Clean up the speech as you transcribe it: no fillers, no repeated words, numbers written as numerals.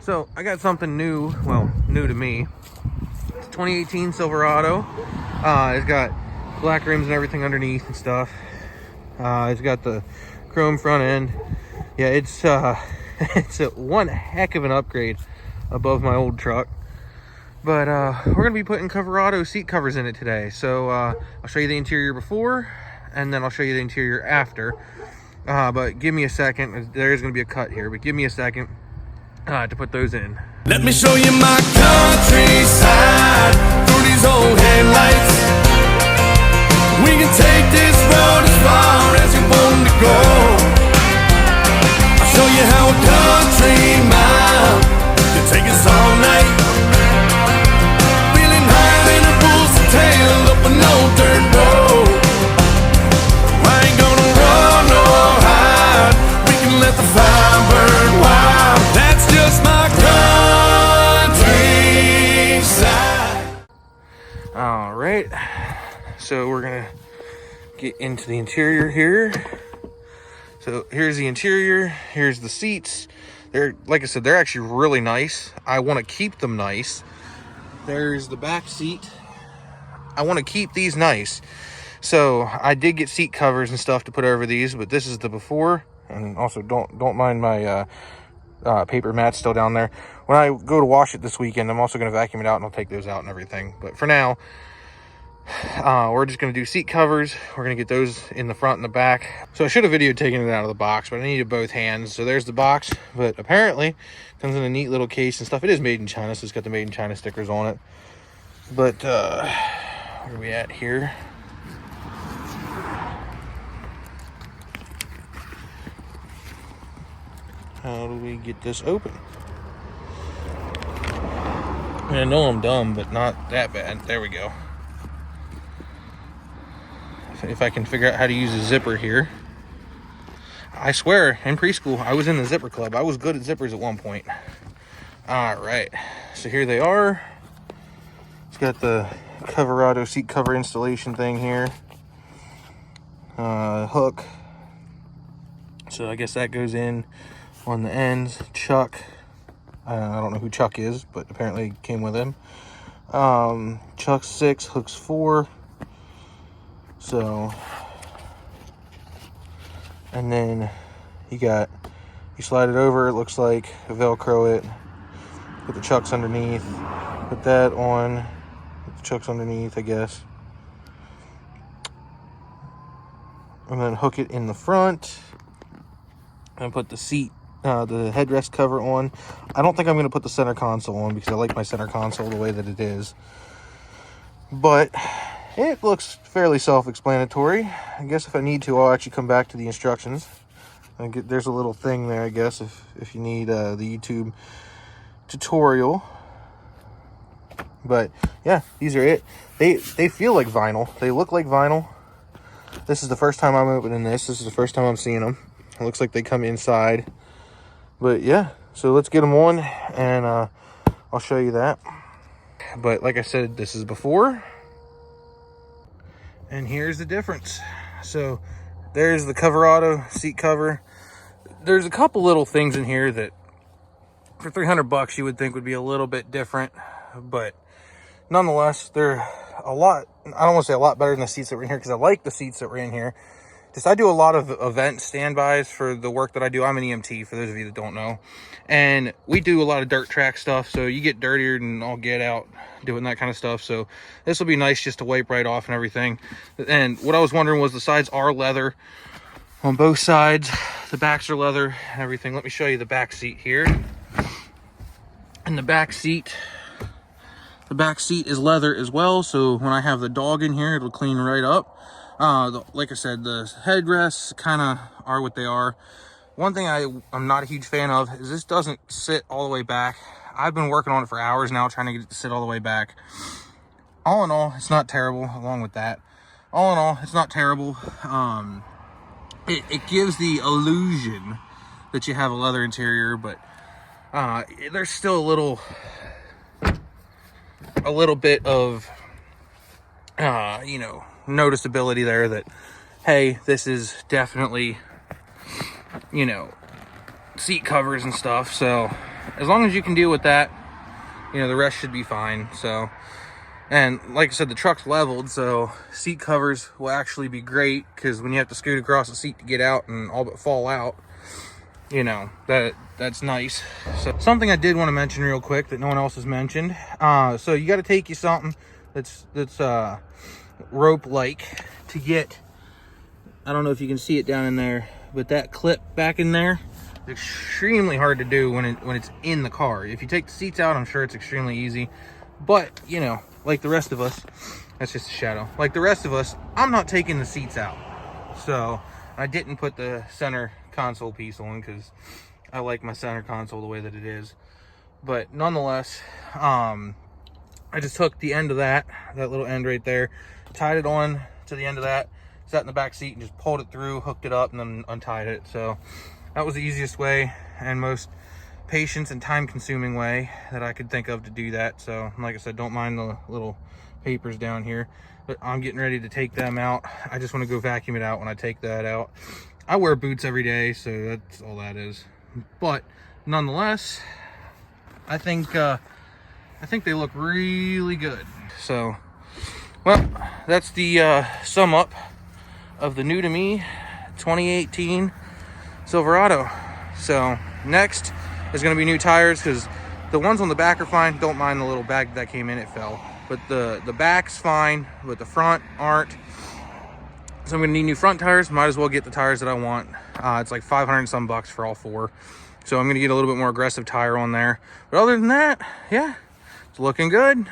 So I got something new, well, new to me. It's 2018 Silverado. It's got black rims and everything underneath and stuff. It's got the chrome front end. Yeah, it's it's one heck of an upgrade above my old truck. But we're gonna be putting Coverado seat covers in it today. So I'll show you the interior before, and then I'll show you the interior after. But give me a second. There is gonna be a cut here, but give me a second to put those in. Let me show you my countryside through these old headlights. We can take this road as far as you want to go. I'll show you how a country mile can take us all night. Feeling high in a bull's tail up a no dirt road. I ain't gonna run or hide. We can let the fire burn wild. That's just my countryside. All right, so we're gonna get into the interior here. So here's the interior, here's the seats. They're, like I said, they're actually really nice. I want to keep them nice. There's the back seat. I want to keep these nice. So I did get seat covers and stuff to put over these, but this is the before. And also don't mind my paper mats still down there. When I go to wash it this weekend, I'm also going to vacuum it out and I'll take those out and everything. But for now, we're just going to do seat covers. We're going to get those in the front and the back. So I should have videoed taking it out of the box, but I needed both hands. So there's the box, but apparently it comes in a neat little case and stuff. It is made in China, so it's got the made in China stickers on it. But where are we at here? How do we get this open? I know I'm dumb, but not that bad. There we go. If I can figure out how to use a zipper here. I swear, in preschool, I was in the zipper club. I was good at zippers at one point. All right, so here they are. It's got the Coverado seat cover installation thing here. Hook. So I guess that goes in on the ends. Chuck. I don't know who Chuck is, but apparently it came with him. Chuck's 6, hooks 4. So, and then you slide it over, it looks like, Velcro it, put the chucks underneath, put that on, put the chucks underneath, I guess, and then hook it in the front, and put the seat, the headrest cover on. I don't think I'm going to put the center console on because I like my center console the way that it is, but it looks fairly self-explanatory. I guess if I need to, I'll actually come back to the instructions. There's a little thing there, I guess, if you need the YouTube tutorial. But yeah, these are it. They feel like vinyl. They look like vinyl. This is the first time I'm opening this. This is the first time I'm seeing them. It looks like they come inside. But yeah, so let's get them on, and I'll show you that. But like I said, this is before. And here's the difference. So there's the Coverado seat cover. There's a couple little things in here that for $300 you would think would be a little bit different, but nonetheless, they're a lot, I don't want to say a lot better than the seats that were in here, because I like the seats that were in here. Just I do a lot of event standbys for the work that I do. I'm an EMT, for those of you that don't know. And we do a lot of dirt track stuff, so you get dirtier and I'll get out doing that kind of stuff. So this will be nice just to wipe right off and everything. And what I was wondering was, the sides are leather on both sides. The backs are leather and everything. Let me show you the back seat here. And the back seat is leather as well. So when I have the dog in here, it'll clean right up. Like I said, the headrests kind of are what they are. One thing I'm not a huge fan of is this doesn't sit all the way back. I've been working on it for hours now, trying to get it to sit all the way back. All in all, it's not terrible. Along with that, all in all, it's not terrible. It gives the illusion that you have a leather interior, but there's still a little bit of you know, noticeability there that, hey, this is definitely, you know, seat covers and stuff. So as long as you can deal with that, you know, the rest should be fine. So, and like I said, the truck's leveled, so seat covers will actually be great, because when you have to scoot across the seat to get out and all but fall out, you know, that's nice. So something I did want to mention real quick that no one else has mentioned. So you got to take you something that's rope like to get, I don't know if you can see it down in there, but that clip back in there, extremely hard to do when it's in the car. If you take the seats out, I'm sure it's extremely easy, but you know, like the rest of us, that's just a shadow, like the rest of us, I'm not taking the seats out. So I didn't put the center console piece on because I like my center console the way that it is. But nonetheless, I just took the end of that little end right there, tied it on to the end of that, sat in the back seat and just pulled it through, hooked it up, and then untied it. So that was the easiest way and most patience and time consuming way that I could think of to do that. So like I said, don't mind the little papers down here, but I'm getting ready to take them out. I just want to go vacuum it out when I take that out. I wear boots every day, so that's all that is. But nonetheless, I think they look really good. So, well, that's the sum up of the new to me 2018 Silverado. So next is going to be new tires, because the ones on the back are fine. Don't mind the little bag that came in, it fell. But the back's fine, but the front aren't. So I'm gonna need new front tires. Might as well get the tires that I want. It's like 500 and some bucks for all four. So I'm gonna get a little bit more aggressive tire on there. But other than that, yeah, it's looking good.